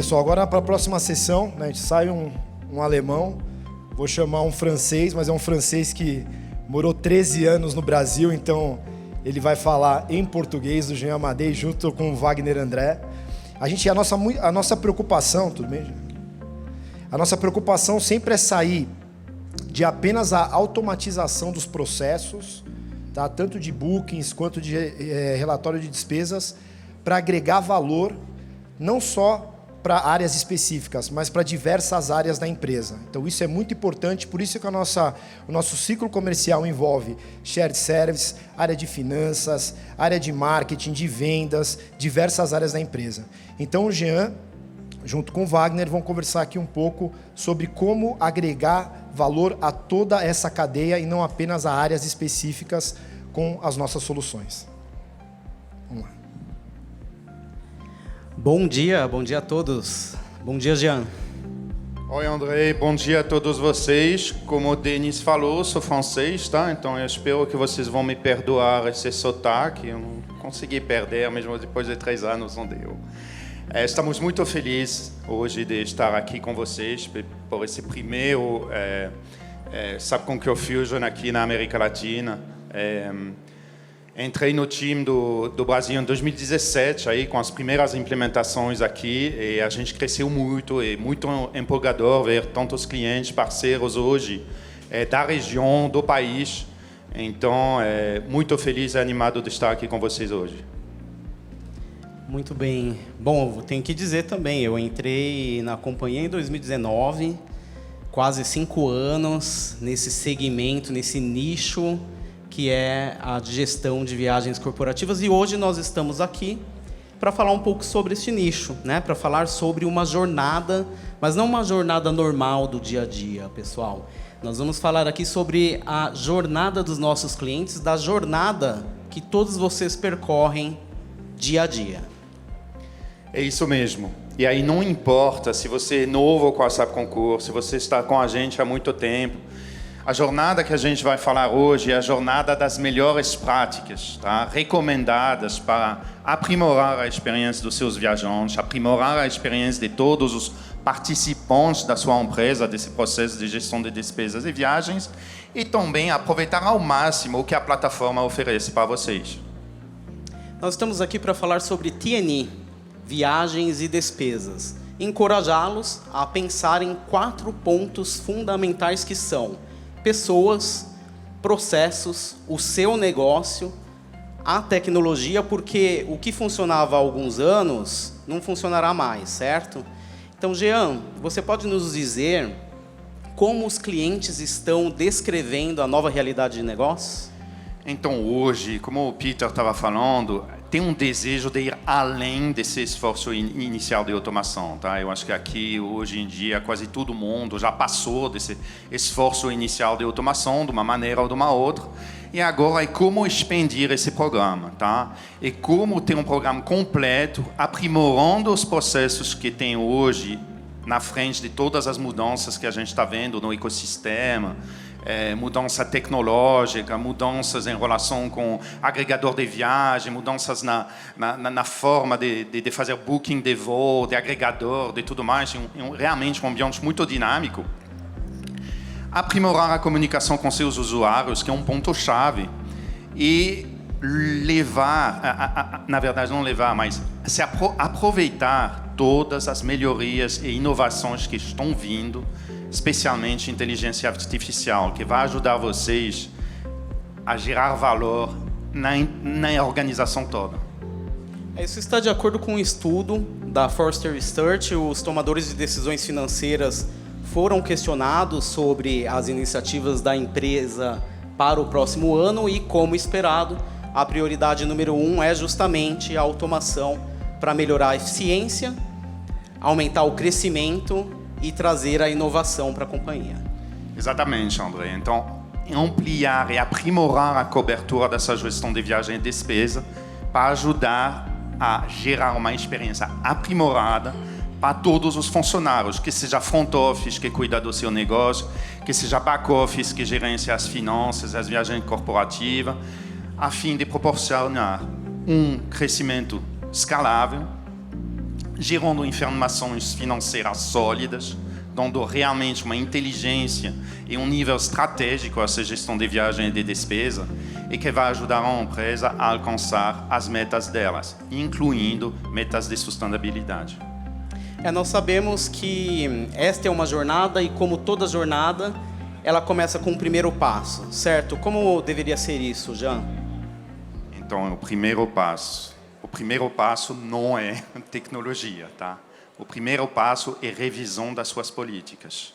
pessoal, agora para a próxima sessão, né, a gente sai um alemão, vou chamar um francês, mas é um francês que morou 13 anos no Brasil, então ele vai falar em português do Jean Amadei junto com o Wagner André. A nossa preocupação, tudo bem, Jean? A nossa preocupação sempre é sair de apenas a automatização dos processos, tá? Tanto de bookings quanto de relatório de despesas, para agregar valor não só para áreas específicas, mas para diversas áreas da empresa. Então isso é muito importante, por isso que o nosso ciclo comercial envolve shared service, área de finanças, área de marketing, de vendas, diversas áreas da empresa. Então o Jean, junto com o Wagner, vão conversar aqui um pouco sobre como agregar valor a toda essa cadeia e não apenas a áreas específicas com as nossas soluções. Vamos lá. Bom dia a todos. Bom dia, Jean. Oi, André. Bom dia a todos vocês. Como o Denis falou, sou francês, tá? Então eu espero que vocês vão me perdoar esse sotaque. Eu não consegui perder, mesmo depois de 3 anos, não deu. Estamos muito felizes hoje de estar aqui com vocês por esse primeiro SAP Fusion aqui na América Latina. Entrei no time do Brasil em 2017, aí, com as primeiras implementações aqui, e a gente cresceu muito, e muito empolgador ver tantos clientes, parceiros hoje, da região, do país. Então, muito feliz e animado de estar aqui com vocês hoje. Muito bem. Bom, tenho que dizer também, eu entrei na companhia em 2019, quase 5 anos nesse segmento, nesse nicho, que é a gestão de viagens corporativas, e hoje nós estamos aqui para falar um pouco sobre esse nicho, né? Para falar sobre uma jornada, mas não uma jornada normal do dia a dia, pessoal. Nós vamos falar aqui sobre a jornada dos nossos clientes, da jornada que todos vocês percorrem dia a dia. É isso mesmo. E aí não importa se você é novo com a SAP Concur, se você está com a gente há muito tempo, a jornada que a gente vai falar hoje é a jornada das melhores práticas, tá? Recomendadas para aprimorar a experiência dos seus viajantes, aprimorar a experiência de todos os participantes da sua empresa, desse processo de gestão de despesas e viagens, e também aproveitar ao máximo o que a plataforma oferece para vocês. Nós estamos aqui para falar sobre T&E, viagens e despesas. Encorajá-los a pensar em 4 pontos fundamentais que são pessoas, processos, o seu negócio, a tecnologia, porque o que funcionava há alguns anos não funcionará mais, certo? Então, Jean, você pode nos dizer como os clientes estão descrevendo a nova realidade de negócio? Então, hoje, como o Peter estava falando, tem um desejo de ir além desse esforço inicial de automação, tá? Eu acho que aqui, hoje em dia, quase todo mundo já passou desse esforço inicial de automação, de uma maneira ou de uma outra, e agora é como expandir esse programa, tá? E como ter um programa completo, aprimorando os processos que tem hoje na frente de todas as mudanças que a gente está vendo no ecossistema, mudança tecnológica, mudanças em relação com agregador de viagem, mudanças na forma de fazer booking de voo, de agregador, de tudo mais, realmente um ambiente muito dinâmico. Aprimorar a comunicação com seus usuários, que é um ponto-chave, e levar, na verdade não levar, mas se aproveitar todas as melhorias e inovações que estão vindo, especialmente inteligência artificial, que vai ajudar vocês a gerar valor na organização toda. Isso está de acordo com um estudo da Forrester Research. Os tomadores de decisões financeiras foram questionados sobre as iniciativas da empresa para o próximo ano e, como esperado, a prioridade número 1 é justamente a automação para melhorar a eficiência, aumentar o crescimento e trazer a inovação para a companhia. Exatamente, André. Então, ampliar e aprimorar a cobertura dessa gestão de viagem e despesa para ajudar a gerar uma experiência aprimorada para todos os funcionários, que seja front office, que cuida do seu negócio, que seja back office, que gerencia as finanças, as viagens corporativas, a fim de proporcionar um crescimento escalável, gerando informações financeiras sólidas, dando realmente uma inteligência e um nível estratégico a essa gestão de viagem e de despesa, e que vai ajudar a empresa a alcançar as metas delas, incluindo metas de sustentabilidade. Nós sabemos que esta é uma jornada e, como toda jornada, ela começa com o primeiro passo, certo? Como deveria ser isso, Jean? Então, o primeiro passo não é tecnologia, tá? O primeiro passo é revisão das suas políticas.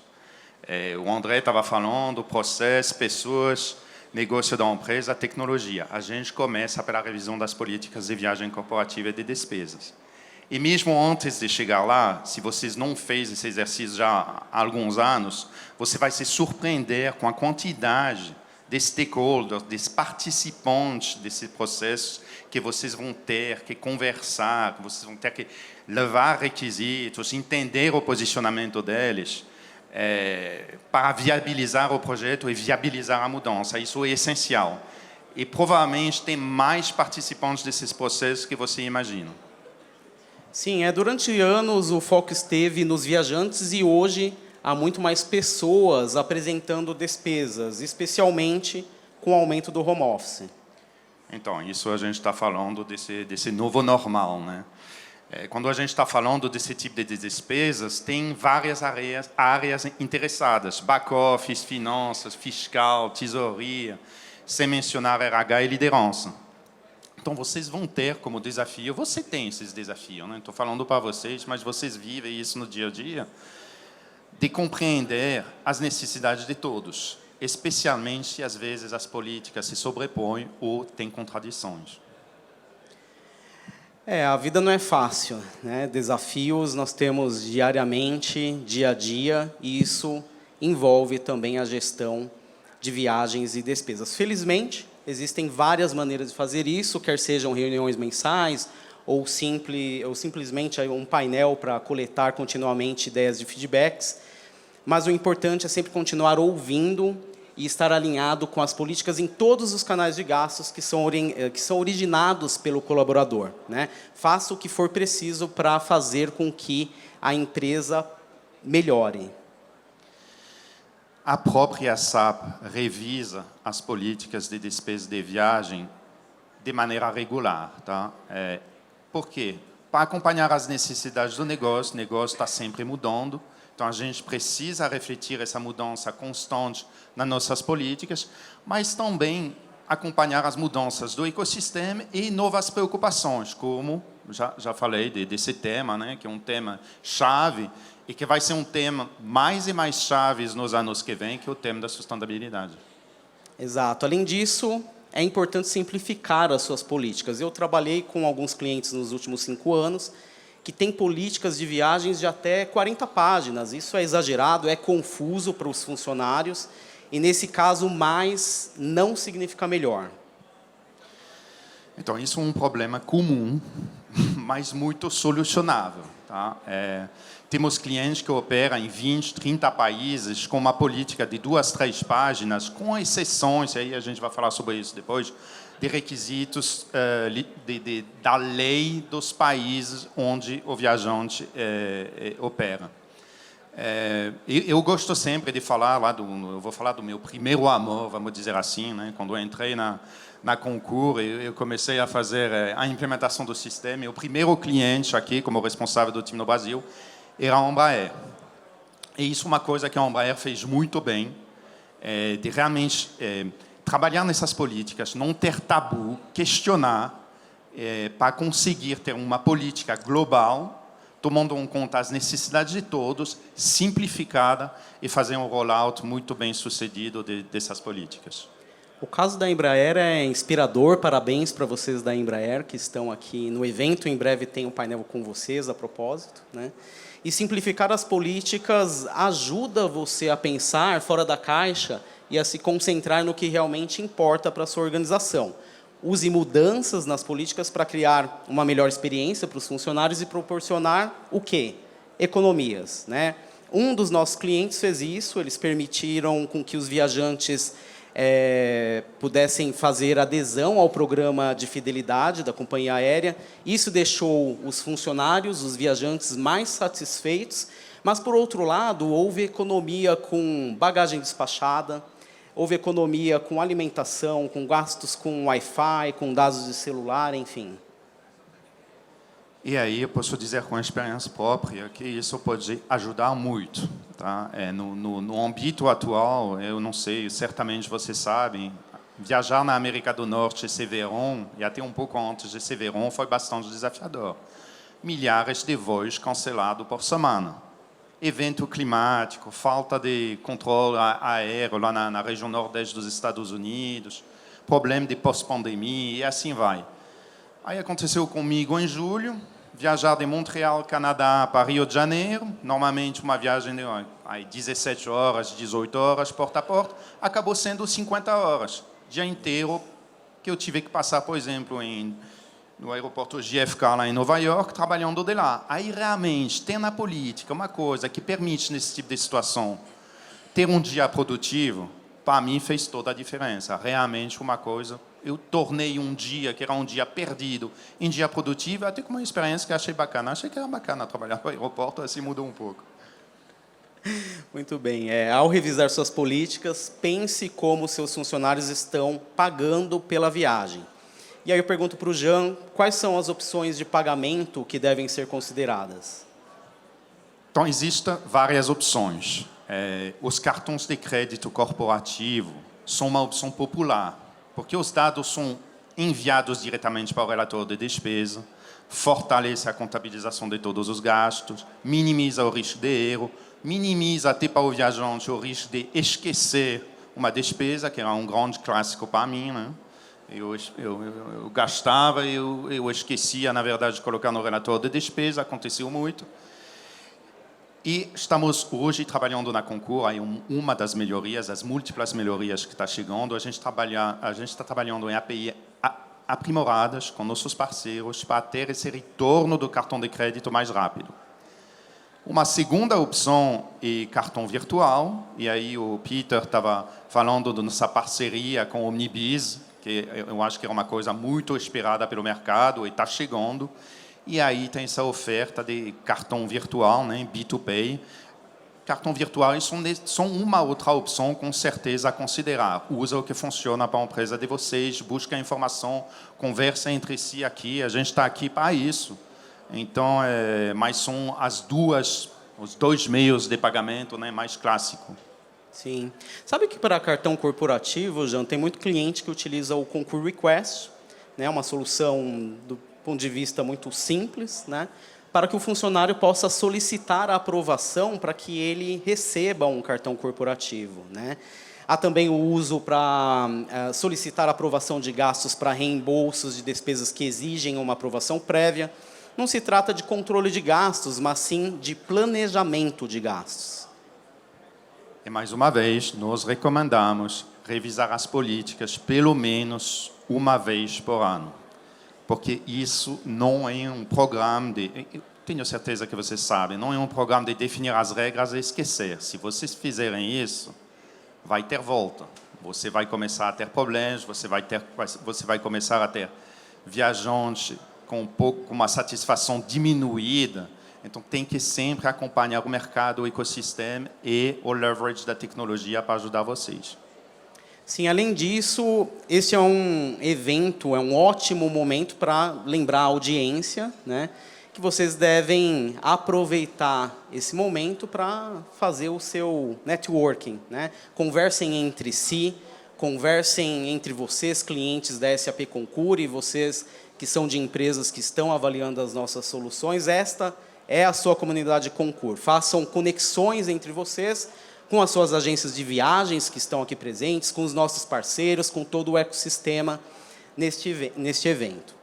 O André estava falando, processo, pessoas, negócio da empresa, tecnologia. A gente começa pela revisão das políticas de viagem corporativa e de despesas. E mesmo antes de chegar lá, se vocês não fez esse exercício já há alguns anos, você vai se surpreender com a quantidade de stakeholders, de participantes desse processo que vocês vão ter que conversar, que vocês vão ter que levar requisitos, entender o posicionamento deles, para viabilizar o projeto e viabilizar a mudança. Isso é essencial. E provavelmente tem mais participantes desses processos que você imagina. Sim, durante anos o foco esteve nos viajantes e hoje há muito mais pessoas apresentando despesas, especialmente com o aumento do home office. Então, isso a gente está falando desse novo normal, né? Quando a gente está falando desse tipo de despesas, tem várias áreas interessadas, back-office, finanças, fiscal, tesouraria, sem mencionar RH e liderança. Então, vocês vão ter como desafio, você tem esses desafios, né? Estou falando para vocês, mas vocês vivem isso no dia a dia, de compreender as necessidades de todos, especialmente se, às vezes, as políticas se sobrepõem ou têm contradições. A vida não é fácil, né? Desafios nós temos diariamente, dia a dia, e isso envolve também a gestão de viagens e despesas. Felizmente, existem várias maneiras de fazer isso, quer sejam reuniões mensais ou simplesmente um painel para coletar continuamente ideias de feedbacks, mas o importante é sempre continuar ouvindo e estar alinhado com as políticas em todos os canais de gastos que são originados pelo colaborador, né? Faça o que for preciso para fazer com que a empresa melhore. A própria SAP revisa as políticas de despesa de viagem de maneira regular, tá? Por quê? Para acompanhar as necessidades do negócio, o negócio está sempre mudando. Então, a gente precisa refletir essa mudança constante nas nossas políticas, mas também acompanhar as mudanças do ecossistema e novas preocupações, como já falei desse tema, né, que é um tema chave e que vai ser um tema mais e mais chave nos anos que vêm, que é o tema da sustentabilidade. Exato. Além disso, é importante simplificar as suas políticas. Eu trabalhei com alguns clientes nos últimos 5 anos que têm políticas de viagens de até 40 páginas. Isso é exagerado, é confuso para os funcionários, e, nesse caso, mais não significa melhor. Então, isso é um problema comum, mas muito solucionável, tá? Temos clientes que operam em 20, 30 países com uma política de 2, 3 páginas, com exceções, aí a gente vai falar sobre isso depois, de requisitos da lei dos países onde o viajante opera. Eu gosto sempre de falar eu vou falar do meu primeiro amor, vamos dizer assim, né? Quando eu entrei na Concur, eu comecei a fazer a implementação do sistema, e o primeiro cliente aqui, como responsável do time no Brasil, era a Embraer. E isso é uma coisa que a Embraer fez muito bem, de realmente trabalhar nessas políticas, não ter tabu, questionar, para conseguir ter uma política global, tomando em conta as necessidades de todos, simplificada, e fazer um rollout muito bem sucedido dessas políticas. O caso da Embraer é inspirador. Parabéns para vocês da Embraer que estão aqui no evento. Em breve tem um painel com vocês a propósito, né? E simplificar as políticas ajuda você a pensar fora da caixa e a se concentrar no que realmente importa para a sua organização. Use mudanças nas políticas para criar uma melhor experiência para os funcionários e proporcionar o quê? Economias, né? Um dos nossos clientes fez isso. Eles permitiram com que os viajantes pudessem fazer adesão ao programa de fidelidade da companhia aérea. Isso deixou os funcionários, os viajantes, mais satisfeitos, mas, por outro lado, houve economia com bagagem despachada, houve economia com alimentação, com gastos com Wi-Fi, com dados de celular, enfim. E aí eu posso dizer com experiência própria que isso pode ajudar muito. Tá? No âmbito atual, eu não sei, certamente vocês sabem, viajar na América do Norte esse verão, e até um pouco antes desse verão, foi bastante desafiador. Milhares de voos cancelados por semana. Evento climático, falta de controle aéreo lá na região nordeste dos Estados Unidos, problema de pós-pandemia, e assim vai. Aí aconteceu comigo em julho, viajar de Montreal, Canadá, para Rio de Janeiro, normalmente uma viagem de 17 horas, 18 horas, porta a porta, acabou sendo 50 horas, dia inteiro, que eu tive que passar, por exemplo, no aeroporto JFK, lá em Nova York, trabalhando de lá. Aí, realmente, tem na política uma coisa que permite, nesse tipo de situação, ter um dia produtivo, para mim, fez toda a diferença. Realmente, uma coisa... Eu tornei um dia, que era um dia perdido, em dia produtivo, até com uma experiência que achei bacana. Achei que era bacana trabalhar no aeroporto, assim mudou um pouco. Muito bem. Ao revisar suas políticas, pense como seus funcionários estão pagando pela viagem. E aí eu pergunto para o Jean, quais são as opções de pagamento que devem ser consideradas? Então, existem várias opções. Os cartões de crédito corporativo são uma opção popular, porque os dados são enviados diretamente para o relator de despesa, fortalece a contabilização de todos os gastos, minimiza o risco de erro, minimiza até para o viajante o risco de esquecer uma despesa, que era um grande clássico para mim, né? Eu gastava e eu esquecia, na verdade, de colocar no relator de despesa, aconteceu muito. E estamos hoje trabalhando na Concur, aí uma das melhorias, as múltiplas melhorias que está chegando, a gente está trabalhando em API aprimoradas com nossos parceiros para ter esse retorno do cartão de crédito mais rápido. Uma segunda opção é cartão virtual, e aí o Peter estava falando da nossa parceria com o Omnibus, que eu acho que é uma coisa muito esperada pelo mercado e está chegando. E aí tem essa oferta de cartão virtual, né, B2Pay. Cartão virtual são uma outra opção, com certeza, a considerar. Usa o que funciona para a empresa de vocês, busca informação, conversa entre si aqui. A gente está aqui para isso. Então, mas são os dois meios de pagamento, né, mais clássicos. Sim. Sabe que para cartão corporativo, Jean, tem muito cliente que utiliza o Concur Request, né, uma solução do ponto de vista muito simples, né, para que o funcionário possa solicitar a aprovação para que ele receba um cartão corporativo, né. Há também o uso para solicitar a aprovação de gastos para reembolsos de despesas que exigem uma aprovação prévia. Não se trata de controle de gastos, mas sim de planejamento de gastos. E, mais uma vez, nós recomendamos revisar as políticas pelo menos uma vez por ano. Porque isso não é um programa de... Eu tenho certeza que vocês sabem, não é um programa de definir as regras e esquecer. Se vocês fizerem isso, vai ter volta. Você vai começar a ter problemas, você vai começar a ter viajantes com uma satisfação diminuída. Então, tem que sempre acompanhar o mercado, o ecossistema e o leverage da tecnologia para ajudar vocês. Sim, além disso, esse é um evento, é um ótimo momento para lembrar a audiência, né, que vocês devem aproveitar esse momento para fazer o seu networking, né? Conversem entre si, conversem entre vocês, clientes da SAP Concur, e vocês que são de empresas que estão avaliando as nossas soluções. Esta é a sua comunidade Concur. Façam conexões entre vocês, com as suas agências de viagens que estão aqui presentes, com os nossos parceiros, com todo o ecossistema neste evento.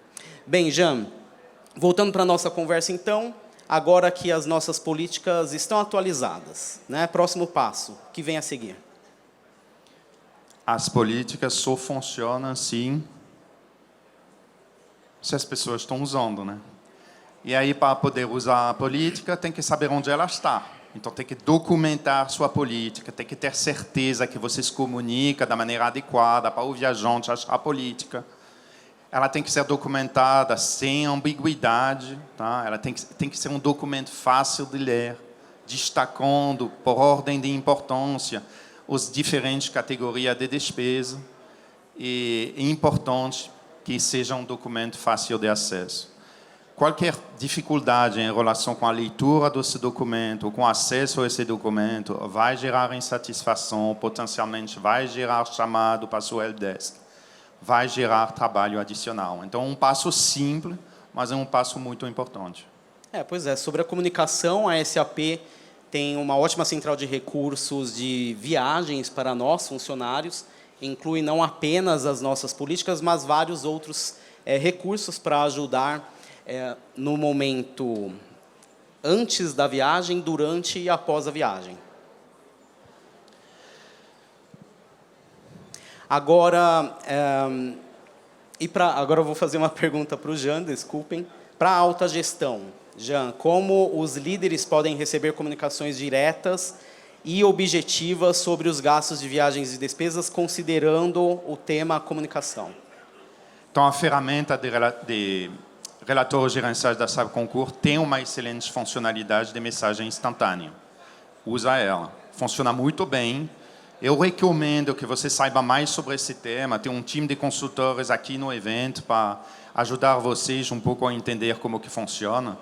Bem, Jean, voltando para a nossa conversa, então, agora que as nossas políticas estão atualizadas, né? Próximo passo, o que vem a seguir? As políticas só funcionam se as pessoas estão usando, né? E aí, para poder usar a política, tem que saber onde ela está. Então, tem que documentar sua política, tem que ter certeza que você se comunica da maneira adequada para o viajante achar a política. Ela tem que ser documentada sem ambiguidade, tá? Ela tem que ser um documento fácil de ler, destacando, por ordem de importância, as diferentes categorias de despesa. E é importante que seja um documento fácil de acesso. Qualquer dificuldade em relação com a leitura desse documento, com acesso a esse documento, vai gerar insatisfação, potencialmente vai gerar chamado para a sua helpdesk, vai gerar trabalho adicional. Então, um passo simples, mas é um passo muito importante. Pois é, sobre a comunicação, a SAP tem uma ótima central de recursos de viagens para nós, funcionários, inclui não apenas as nossas políticas, mas vários outros recursos para ajudar no momento antes da viagem, durante e após a viagem. Agora, agora eu vou fazer uma pergunta para o Jean, desculpem. Para a alta gestão, Jean, como os líderes podem receber comunicações diretas e objetivas sobre os gastos de viagens e despesas, considerando o tema comunicação? Então, a ferramenta de relatórios gerenciais da SAP Concur tem uma excelente funcionalidade de mensagem instantânea. Usa ela. Funciona muito bem. Eu recomendo que você saiba mais sobre esse tema. Tem um time de consultores aqui no evento para ajudar vocês um pouco a entender como que funciona.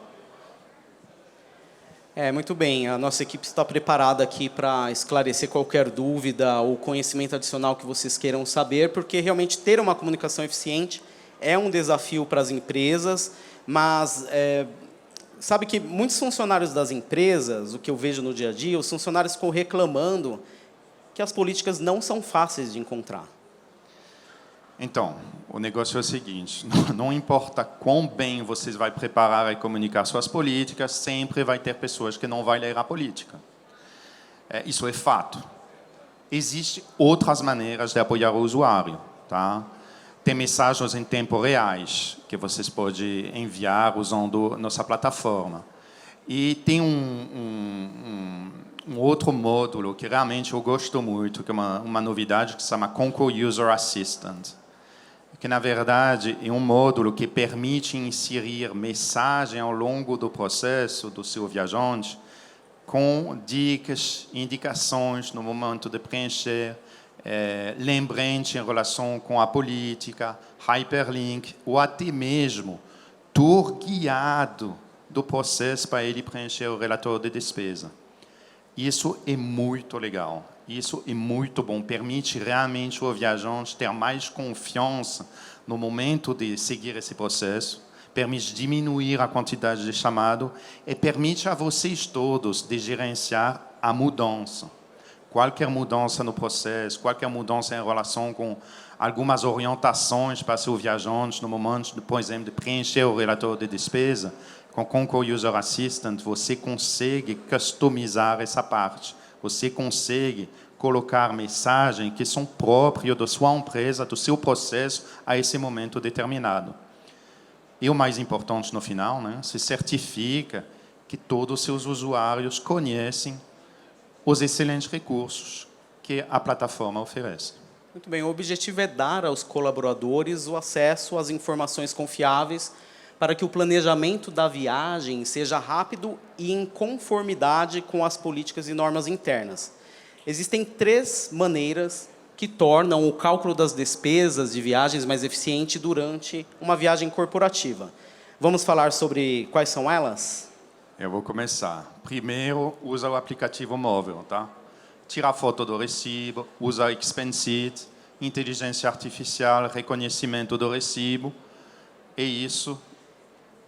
Muito bem. A nossa equipe está preparada aqui para esclarecer qualquer dúvida ou conhecimento adicional que vocês queiram saber, porque realmente ter uma comunicação eficiente é um desafio para as empresas, mas sabe que muitos funcionários das empresas, o que eu vejo no dia a dia, os funcionários ficam reclamando que as políticas não são fáceis de encontrar. Então, o negócio é o seguinte, não importa quão bem vocês vão preparar e comunicar suas políticas, sempre vai ter pessoas que não vão ler a política. Isso é fato. Existem outras maneiras de apoiar o usuário, tá? Tem mensagens em tempo reais que vocês podem enviar usando nossa plataforma. E tem um outro módulo que realmente eu gosto muito, que é uma novidade que se chama Concur User Assistant, que, na verdade, é um módulo que permite inserir mensagem ao longo do processo do seu viajante com dicas, indicações no momento de preencher, lembrete em relação com a política, hyperlink, ou até mesmo tour guiado do processo para ele preencher o relatório de despesa. Isso é muito legal, isso é muito bom, permite realmente ao viajante ter mais confiança no momento de seguir esse processo, permite diminuir a quantidade de chamado e permite a vocês todos de gerenciar a mudança. Qualquer mudança no processo, qualquer mudança em relação com algumas orientações para seu viajante no momento, por exemplo, de preencher o relatório de despesa, com Concur User Assistant, você consegue customizar essa parte. Você consegue colocar mensagens que são próprias da sua empresa, do seu processo, a esse momento determinado. E o mais importante no final, né, se certifica que todos os seus usuários conhecem os excelentes recursos que a plataforma oferece. Muito bem, o objetivo é dar aos colaboradores o acesso às informações confiáveis para que o planejamento da viagem seja rápido e em conformidade com as políticas e normas internas. Existem 3 maneiras que tornam o cálculo das despesas de viagens mais eficiente durante uma viagem corporativa. Vamos falar sobre quais são elas? Eu vou começar. Primeiro, usa o aplicativo móvel, tá? Tira a foto do recibo, usa Expensit, inteligência artificial, reconhecimento do recibo, e isso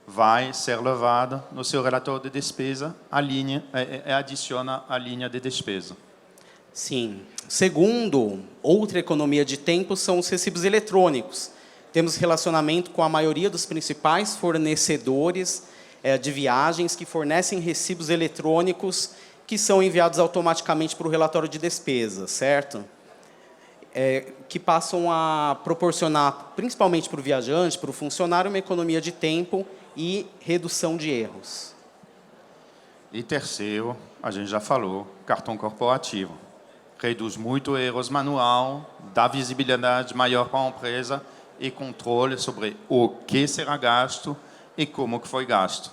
vai ser levado no seu relatório de despesa, adiciona a linha de despesa. Sim. Segundo, outra economia de tempo são os recibos eletrônicos. Temos relacionamento com a maioria dos principais fornecedores de viagens que fornecem recibos eletrônicos que são enviados automaticamente para o relatório de despesa, certo? Que passam a proporcionar, principalmente para o viajante, para o funcionário, uma economia de tempo e redução de erros. E terceiro, a gente já falou, cartão corporativo. Reduz muito erros manual, dá visibilidade maior para a empresa e controle sobre o que será gasto e como que foi gasto.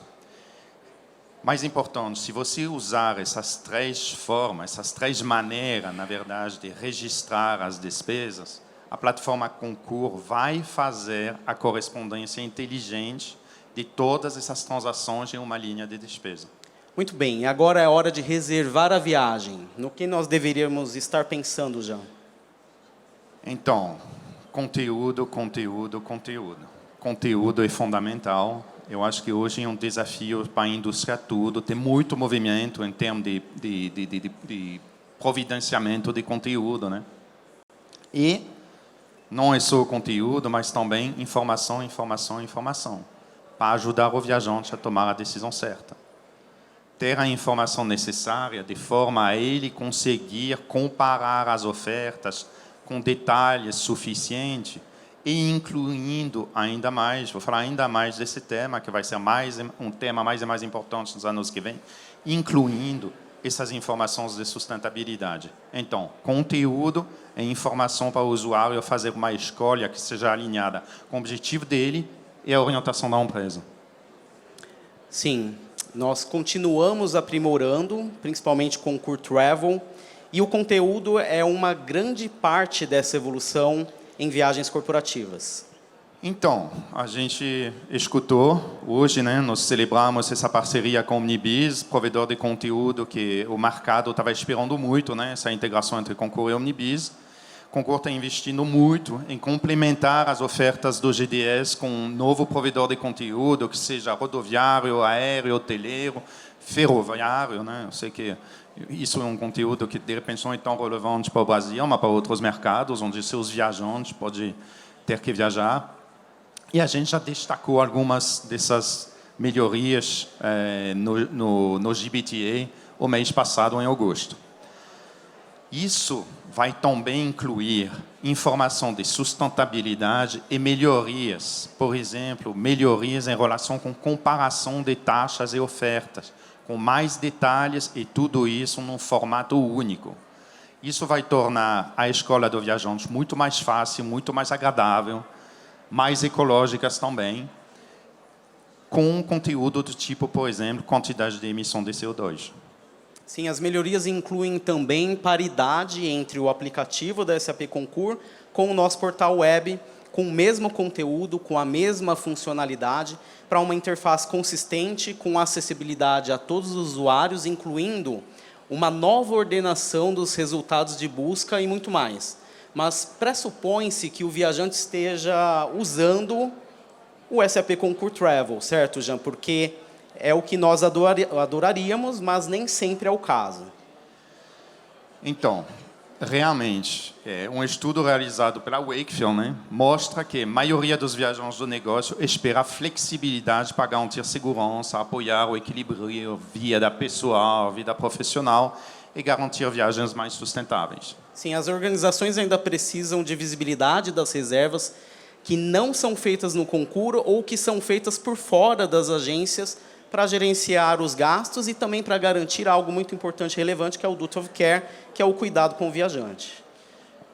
Mais importante, se você usar essas três formas, essas três maneiras, na verdade, de registrar as despesas, a plataforma Concur vai fazer a correspondência inteligente de todas essas transações em uma linha de despesa. Muito bem, agora é hora de reservar a viagem. No que nós deveríamos estar pensando, Jean? Então, conteúdo, conteúdo, conteúdo. Conteúdo é fundamental. Eu acho que hoje é um desafio para a indústria toda. Tem muito movimento em termos de providenciamento de conteúdo, né? E não é só conteúdo, mas também informação, informação, informação, para ajudar o viajante a tomar a decisão certa. Ter a informação necessária de forma a ele conseguir comparar as ofertas com detalhes suficientes e incluindo ainda mais, vou falar ainda mais desse tema, que vai ser um tema mais e mais importante nos anos que vêm, incluindo essas informações de sustentabilidade. Então, conteúdo e informação para o usuário fazer uma escolha que seja alinhada com o objetivo dele e a orientação da empresa. Sim, nós continuamos aprimorando, principalmente com o Concur Travel, e o conteúdo é uma grande parte dessa evolução em viagens corporativas. Então, a gente escutou hoje, né, nós celebramos essa parceria com o Omnibis, provedor de conteúdo que o mercado estava esperando muito, né, essa integração entre Concur e Omnibis. Concur está investindo muito em complementar as ofertas do GDS com um novo provedor de conteúdo, que seja rodoviário, aéreo, hoteleiro, ferroviário, né? Eu sei que isso é um conteúdo que, de repente, não é tão relevante para o Brasil, mas para outros mercados, onde seus viajantes podem ter que viajar. E a gente já destacou algumas dessas melhorias no GBTA o mês passado, em agosto. Isso vai também incluir informação de sustentabilidade e melhorias. Por exemplo, melhorias em relação com comparação de taxas e ofertas, com mais detalhes e tudo isso num formato único. Isso vai tornar a escolha do viajante muito mais fácil, muito mais agradável, mais ecológicas também, com conteúdo do tipo, por exemplo, quantidade de emissão de CO2. Sim, as melhorias incluem também paridade entre o aplicativo da SAP Concur com o nosso portal web, com o mesmo conteúdo, com a mesma funcionalidade, para uma interface consistente, com acessibilidade a todos os usuários, incluindo uma nova ordenação dos resultados de busca e muito mais. Mas pressupõe-se que o viajante esteja usando o SAP Concur Travel, certo, Jean? Porque é o que nós adoraríamos, mas nem sempre é o caso. Então, realmente, um estudo realizado pela Wakefield, né, mostra que a maioria dos viajantes do negócio espera flexibilidade para garantir segurança, apoiar o equilíbrio vida pessoal, vida profissional e garantir viagens mais sustentáveis. Sim, as organizações ainda precisam de visibilidade das reservas que não são feitas no Concur ou que são feitas por fora das agências para gerenciar os gastos e também para garantir algo muito importante e relevante, que é o Duty of Care, que é o cuidado com o viajante.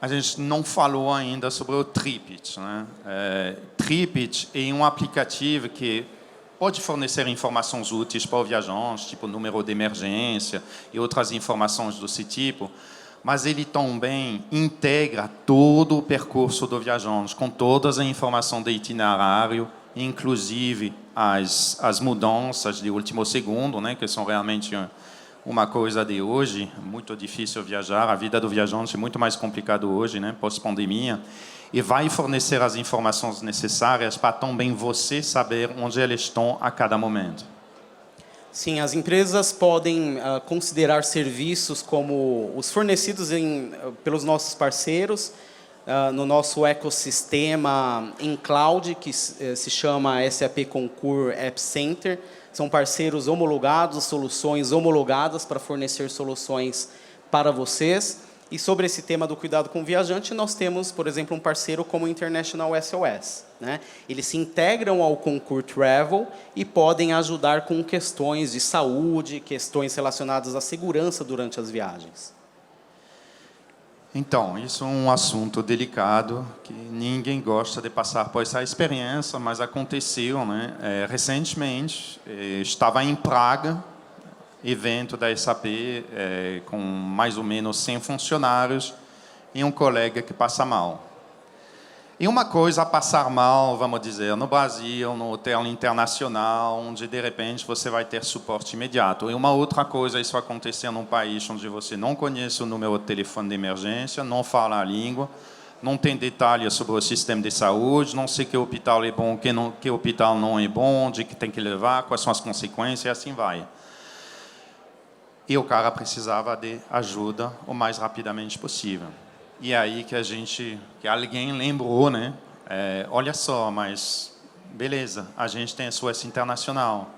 A gente não falou ainda sobre o Tripit, né? Tripit é um aplicativo que pode fornecer informações úteis para o viajante, tipo número de emergência e outras informações desse tipo, mas ele também integra todo o percurso do viajante, com todas as informações de itinerário, inclusive as mudanças de último segundo, né, que são realmente uma coisa de hoje, muito difícil viajar, a vida do viajante é muito mais complicada hoje, né, pós-pandemia, e vai fornecer as informações necessárias para também você saber onde eles estão a cada momento. Sim, as empresas podem considerar serviços como os fornecidos pelos nossos parceiros, no nosso ecossistema em cloud, que se chama SAP Concur App Center. São parceiros homologados, soluções homologadas para fornecer soluções para vocês. E sobre esse tema do cuidado com o viajante, nós temos, por exemplo, um parceiro como o International SOS, né? Eles se integram ao Concur Travel e podem ajudar com questões de saúde, questões relacionadas à segurança durante as viagens. Então, isso é um assunto delicado, que ninguém gosta de passar por essa experiência, mas aconteceu, né? Recentemente, estava em Praga, evento da SAP, com mais ou menos 100 funcionários, e um colega que passa mal. E uma coisa, passar mal, vamos dizer, no Brasil, no hotel internacional, onde, de repente, você vai ter suporte imediato. E uma outra coisa, isso acontecer num país onde você não conhece o número de telefone de emergência, não fala a língua, não tem detalhes sobre o sistema de saúde, não sei que hospital é bom, que hospital não é bom, onde que tem que levar, quais são as consequências, e assim vai. E o cara precisava de ajuda o mais rapidamente possível. E aí que alguém lembrou, né? Olha só, mas beleza, a gente tem SOS Internacional.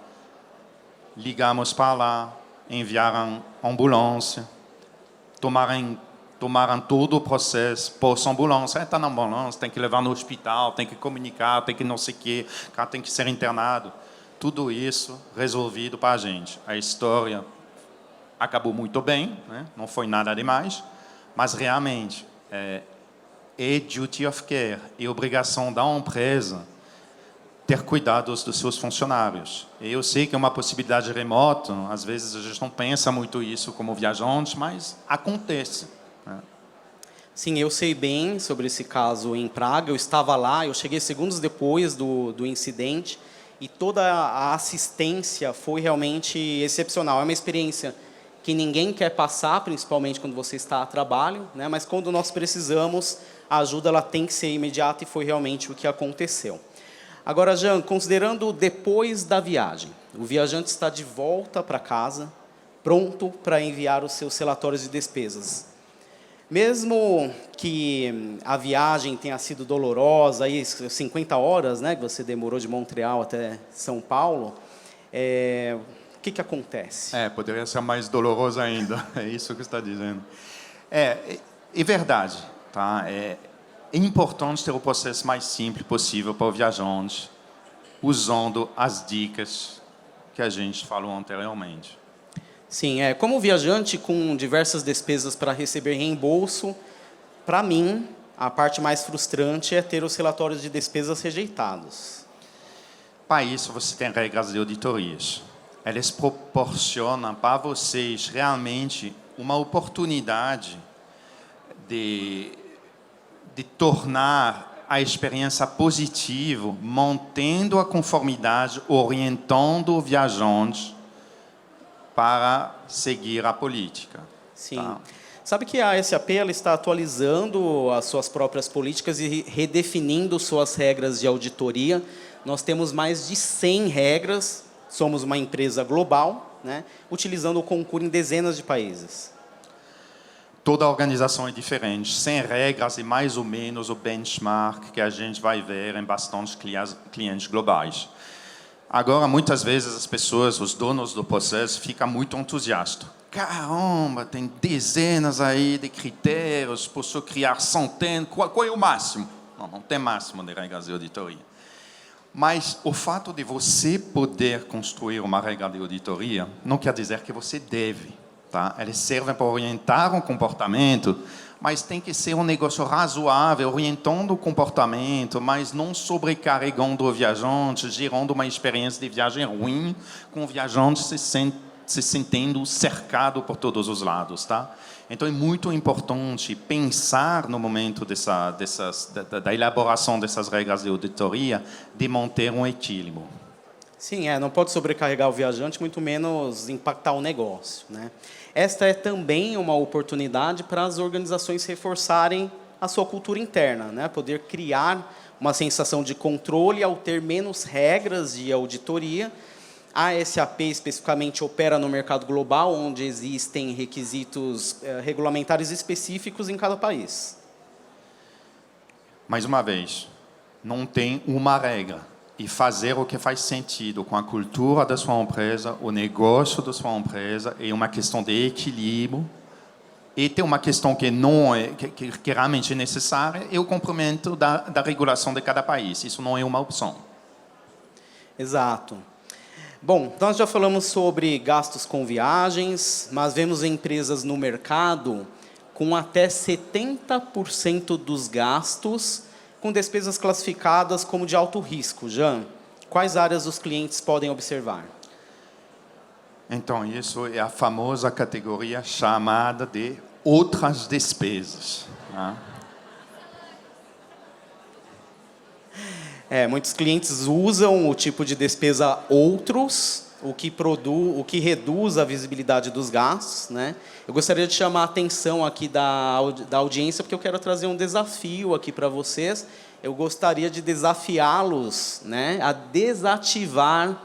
Ligamos para lá, enviaram ambulância, tomaram todo o processo, pôs ambulância, está na ambulância, tem que levar no hospital, tem que comunicar, tem que não sei o quê, o cara tem que ser internado. Tudo isso resolvido para a gente. A história acabou muito bem, né? Não foi nada demais, mas realmente é duty of care, é obrigação da empresa ter cuidados dos seus funcionários. E eu sei que é uma possibilidade remota, às vezes a gente não pensa muito isso como viajante, mas acontece, né? Sim, eu sei bem sobre esse caso em Praga, eu estava lá, eu cheguei segundos depois do incidente, e toda a assistência foi realmente excepcional. É uma experiência que ninguém quer passar, principalmente quando você está a trabalho, né? Mas quando nós precisamos, a ajuda ela tem que ser imediata, e foi realmente o que aconteceu. Agora, Jean, considerando depois da viagem, o viajante está de volta para casa, pronto para enviar os seus relatórios de despesas. Mesmo que a viagem tenha sido dolorosa, aí 50 horas, né, que você demorou de Montreal até São Paulo, o que acontece? Poderia ser mais doloroso ainda, é isso que você está dizendo. É verdade, tá? É importante ter o processo mais simples possível para o viajante, usando as dicas que a gente falou anteriormente. Sim, como viajante com diversas despesas para receber reembolso, para mim, a parte mais frustrante é ter os relatórios de despesas rejeitados. Para isso, você tem regras de auditorias. Elas proporcionam para vocês realmente uma oportunidade de tornar a experiência positiva, mantendo a conformidade, orientando o viajante para seguir a política. Sim. Tá? Sabe que a SAP ela está atualizando as suas próprias políticas e redefinindo suas regras de auditoria. Nós temos mais de 100 regras. Somos uma empresa global, né, utilizando o Concur em dezenas de países. Toda organização é diferente. 100 regras e mais ou menos o benchmark que a gente vai ver em bastante clientes globais. Agora, muitas vezes, as pessoas, os donos do processo, ficam muito entusiastas. Caramba, tem dezenas aí de critérios, posso criar centenas. Qual é o máximo? Não tem máximo de regras de auditoria. Mas o fato de você poder construir uma regra de auditoria não quer dizer que você deve, tá? Eles servem para orientar o comportamento, mas tem que ser um negócio razoável, orientando o comportamento, mas não sobrecarregando o viajante, gerando uma experiência de viagem ruim, com o viajante se sentindo cercado por todos os lados, tá? Então, é muito importante pensar no momento da elaboração dessas regras de auditoria, de manter um equilíbrio. Sim, não pode sobrecarregar o viajante, muito menos impactar o negócio, né? Esta é também uma oportunidade para as organizações reforçarem a sua cultura interna, né? Poder criar uma sensação de controle ao ter menos regras de auditoria. A SAP especificamente opera no mercado global, onde existem requisitos regulamentares específicos em cada país. Mais uma vez, não tem uma regra. E fazer o que faz sentido com a cultura da sua empresa, o negócio da sua empresa, é uma questão de equilíbrio E tem uma questão que não é que realmente é necessária, é o cumprimento da regulação de cada país. Isso não é uma opção. Exato. Bom, nós já falamos sobre gastos com viagens, mas vemos empresas no mercado com até 70% dos gastos com despesas classificadas como de alto risco. Jean, quais áreas os clientes podem observar? Então, isso é a famosa categoria chamada de outras despesas. Né? Muitos clientes usam o tipo de despesa outros, o que reduz a visibilidade dos gastos, né? Eu gostaria de chamar a atenção aqui da audiência, porque eu quero trazer um desafio aqui para vocês. Eu gostaria de desafiá-los, né, a desativar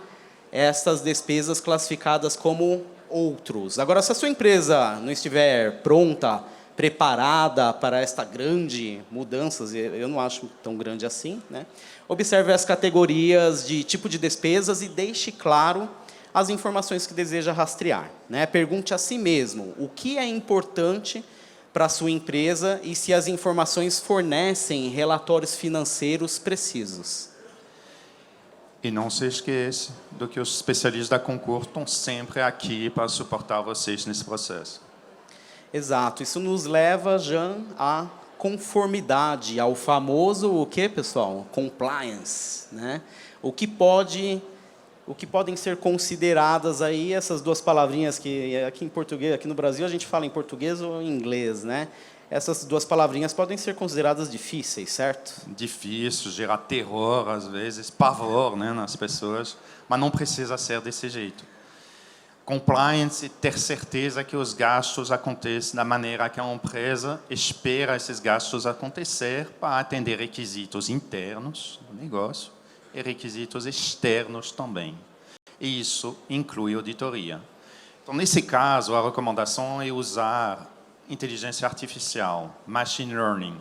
essas despesas classificadas como outros. Agora, se a sua empresa não estiver pronta, preparada para esta grande mudança, eu não acho tão grande assim, né? Observe as categorias de tipo de despesas e deixe claro as informações que deseja rastrear, né? Pergunte a si mesmo o que é importante para a sua empresa e se as informações fornecem relatórios financeiros precisos. E não se esqueça do que os especialistas da Concur estão sempre aqui para suportar vocês nesse processo. Exato. Isso nos leva, Jean, à conformidade, ao famoso, o que, pessoal? Compliance, né? O que podem ser consideradas aí essas duas palavrinhas que aqui em português, aqui no Brasil a gente fala em português ou em inglês, né? Essas duas palavrinhas podem ser consideradas difíceis, certo? Difícil, gerar terror às vezes, pavor, né, nas pessoas, mas não precisa ser desse jeito. Compliance é ter certeza que os gastos acontecem da maneira que a empresa espera esses gastos acontecer para atender requisitos internos do negócio e requisitos externos também. E isso inclui auditoria. Então, nesse caso, a recomendação é usar inteligência artificial, machine learning,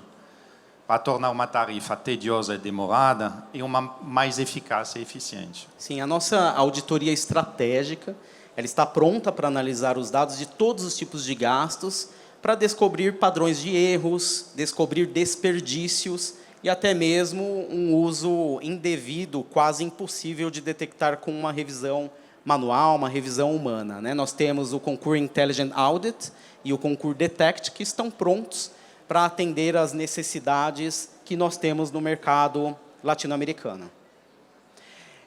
para tornar uma tarefa tediosa e demorada e uma mais eficaz e eficiente. Sim, a nossa auditoria estratégica, ela está pronta para analisar os dados de todos os tipos de gastos, para descobrir padrões de erros, descobrir desperdícios e até mesmo um uso indevido, quase impossível de detectar com uma revisão manual, uma revisão humana, né? Nós temos o Concur Intelligent Audit e o Concur Detect, que estão prontos para atender às necessidades que nós temos no mercado latino-americano.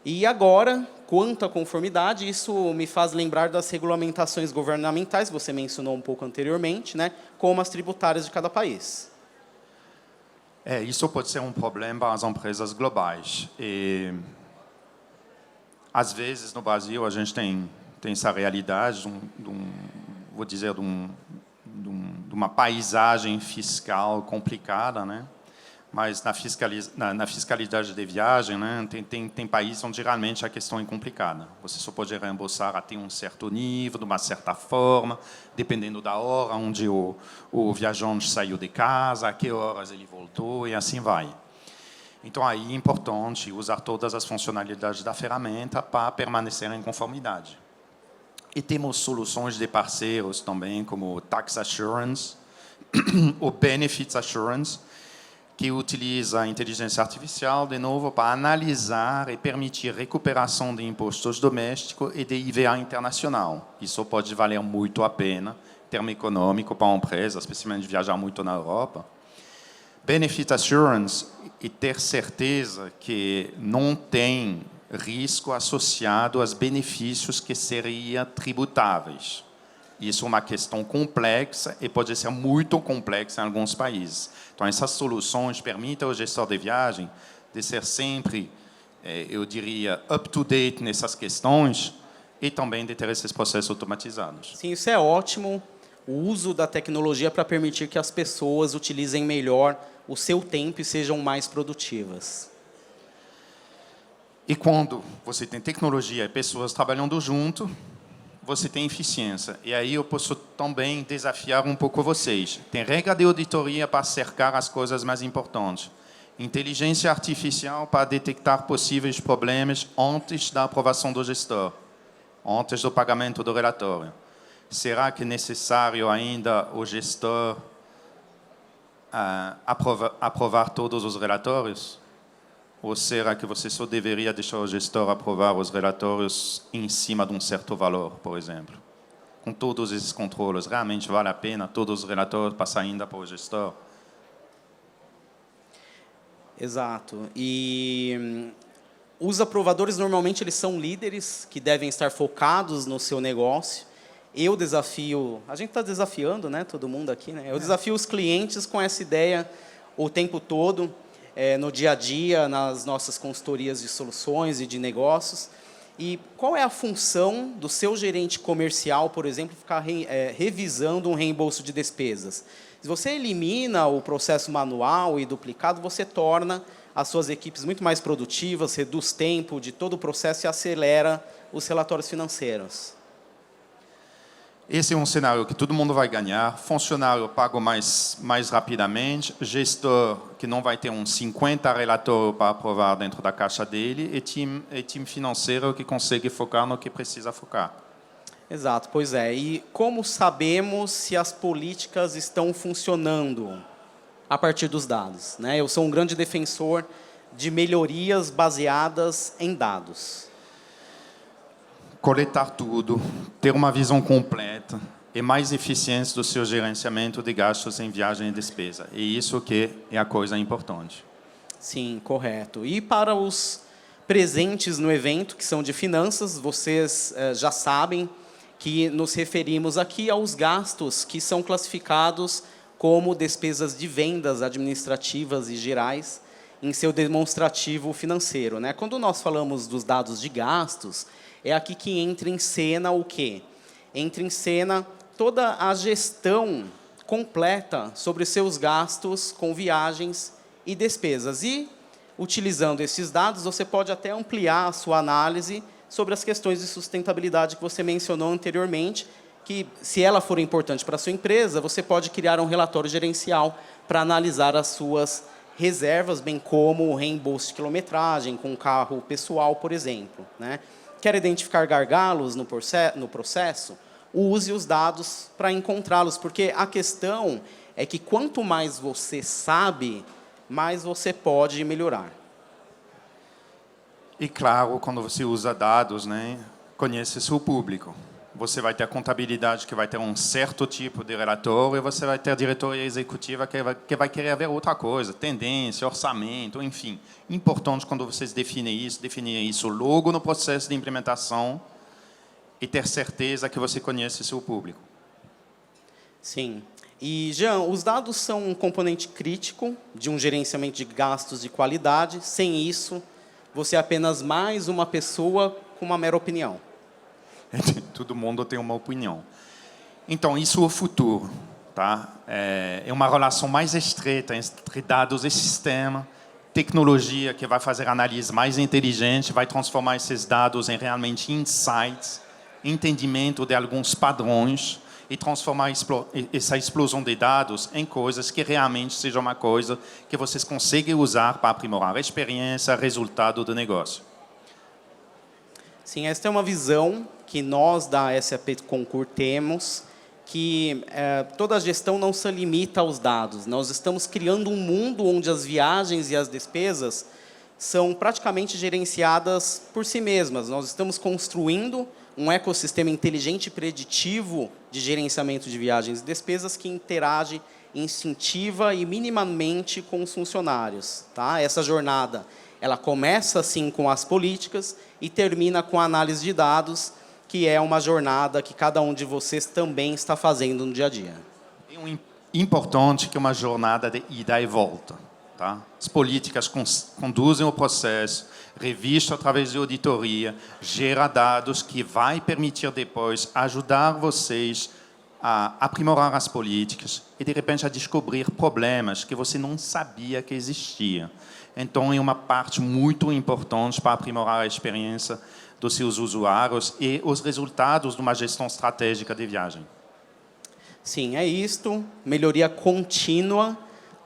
E agora, quanto à conformidade, isso me faz lembrar das regulamentações governamentais, você mencionou um pouco anteriormente, né, como as tributárias de cada país. Isso pode ser um problema para as empresas globais. E, às vezes, no Brasil, a gente tem essa realidade vou dizer, de uma paisagem fiscal complicada, né? Mas na fiscalidade de viagem, né, tem países onde realmente a questão é complicada. Você só pode reembolsar até um certo nível, de uma certa forma, dependendo da hora onde o viajante saiu de casa, a que horas ele voltou, e assim vai. Então, aí é importante usar todas as funcionalidades da ferramenta para permanecer em conformidade. E temos soluções de parceiros também, como o Tax Assurance, o Benefits Assurance, que utiliza a inteligência artificial, de novo, para analisar e permitir recuperação de impostos domésticos e de IVA internacional. Isso pode valer muito a pena, em termos econômicos, para a empresa, especialmente viajar muito na Europa. Benefit Assurance e ter certeza que não tem risco associado aos benefícios que seriam tributáveis. Isso é uma questão complexa e pode ser muito complexa em alguns países. Então, essas soluções permitem ao gestor de viagem de ser sempre, eu diria, up-to-date nessas questões e também de ter esses processos automatizados. Sim, isso é ótimo, o uso da tecnologia para permitir que as pessoas utilizem melhor o seu tempo e sejam mais produtivas. E quando você tem tecnologia e pessoas trabalhando junto, você tem eficiência. E aí eu posso também desafiar um pouco vocês. Tem regra de auditoria para cercar as coisas mais importantes. Inteligência artificial para detectar possíveis problemas antes da aprovação do gestor, antes do pagamento do relatório. será que é necessário ainda o gestor aprovar todos os relatórios? Ou será que você só deveria deixar o gestor aprovar os relatórios em cima de um certo valor, por exemplo? Com todos esses controles, realmente vale a pena todos os relatórios passar ainda para o gestor? Exato. E os aprovadores, normalmente, eles são líderes que devem estar focados no seu negócio. Eu desafio... A gente está desafiando, né, todo mundo aqui, né? Eu desafio os clientes com essa ideia o tempo todo, no dia a dia, nas nossas consultorias de soluções e de negócios. E qual é a função do seu gerente comercial, por exemplo, ficar revisando um reembolso de despesas? Se você elimina o processo manual e duplicado, você torna as suas equipes muito mais produtivas, reduz tempo de todo o processo e acelera os relatórios financeiros. Esse é um cenário que todo mundo vai ganhar. Funcionário pago mais rapidamente, gestor que não vai ter uns 50 relatórios para aprovar dentro da caixa dele, e time financeiro que consegue focar no que precisa focar. Exato, pois é. E como sabemos se as políticas estão funcionando a partir dos dados, né? Eu sou um grande defensor de melhorias baseadas em dados. Coletar tudo, ter uma visão completa e mais eficiência do seu gerenciamento de gastos em viagem e despesa. E isso que é a coisa importante. Sim, correto. E para os presentes no evento, que são de finanças, vocês já sabem que nos referimos aqui aos gastos que são classificados como despesas de vendas administrativas e gerais em seu demonstrativo financeiro, né? Quando nós falamos dos dados de gastos, é aqui que entra em cena o quê? Entra em cena toda a gestão completa sobre seus gastos com viagens e despesas. E, utilizando esses dados, você pode até ampliar a sua análise sobre as questões de sustentabilidade que você mencionou anteriormente, que, se ela for importante para a sua empresa, você pode criar um relatório gerencial para analisar as suas reservas, bem como o reembolso de quilometragem com carro pessoal, por exemplo, né? Quer identificar gargalos no processo? Use os dados para encontrá-los, porque a questão é que quanto mais você sabe, mais você pode melhorar. E, claro, quando você usa dados, né, conhece seu público. Você vai ter a contabilidade que vai ter um certo tipo de relatório e você vai ter a diretoria executiva que vai querer ver outra coisa, tendência, orçamento, enfim. Importante quando vocês definir isso logo no processo de implementação e ter certeza que você conhece seu público. Sim. E, Jean, os dados são um componente crítico de um gerenciamento de gastos de qualidade. Sem isso, você é apenas mais uma pessoa com uma mera opinião. Todo mundo tem uma opinião. Então, isso é o futuro. Tá? É uma relação mais estreita entre dados e sistema, tecnologia que vai fazer análise mais inteligente, vai transformar esses dados em realmente insights, entendimento de alguns padrões e transformar essa explosão de dados em coisas que realmente sejam uma coisa que vocês conseguem usar para aprimorar a experiência, resultado do negócio. Sim, esta é uma visão que nós da SAP Concur temos, que toda a gestão não se limita aos dados. Nós estamos criando um mundo onde as viagens e as despesas são praticamente gerenciadas por si mesmas. Nós estamos construindo um ecossistema inteligente e preditivo de gerenciamento de viagens e despesas que interage, incentiva e minimamente com os funcionários. Tá? Essa jornada ela começa, sim, com as políticas e termina com a análise de dados, que é uma jornada que cada um de vocês também está fazendo no dia a dia. É importante que é uma jornada de ida e volta. Tá? As políticas conduzem o processo, revista através de auditoria, gera dados que vai permitir depois ajudar vocês a aprimorar as políticas e, de repente, a descobrir problemas que você não sabia que existiam. Então, é uma parte muito importante para aprimorar a experiência dos seus usuários e os resultados de uma gestão estratégica de viagem. Sim, é isto. Melhoria contínua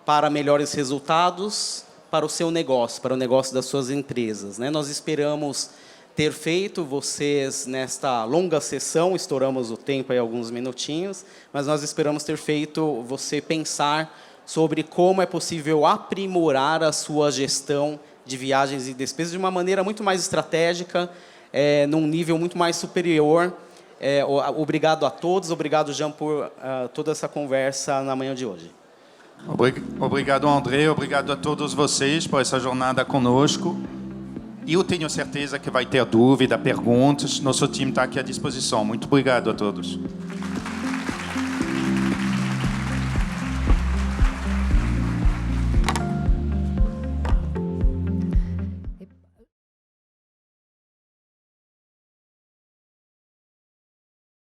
para melhores resultados para o seu negócio, para o negócio das suas empresas, né? Nós esperamos ter feito vocês nesta longa sessão, estouramos o tempo aí alguns minutinhos, mas nós esperamos ter feito você pensar sobre como é possível aprimorar a sua gestão de viagens e despesas de uma maneira muito mais estratégica, num nível muito mais superior. Obrigado a todos, obrigado, Jean, por toda essa conversa na manhã de hoje. Obrigado, André, obrigado a todos vocês por essa jornada conosco. E eu tenho certeza que vai ter dúvida, perguntas. Nosso time está aqui à disposição. Muito obrigado a todos.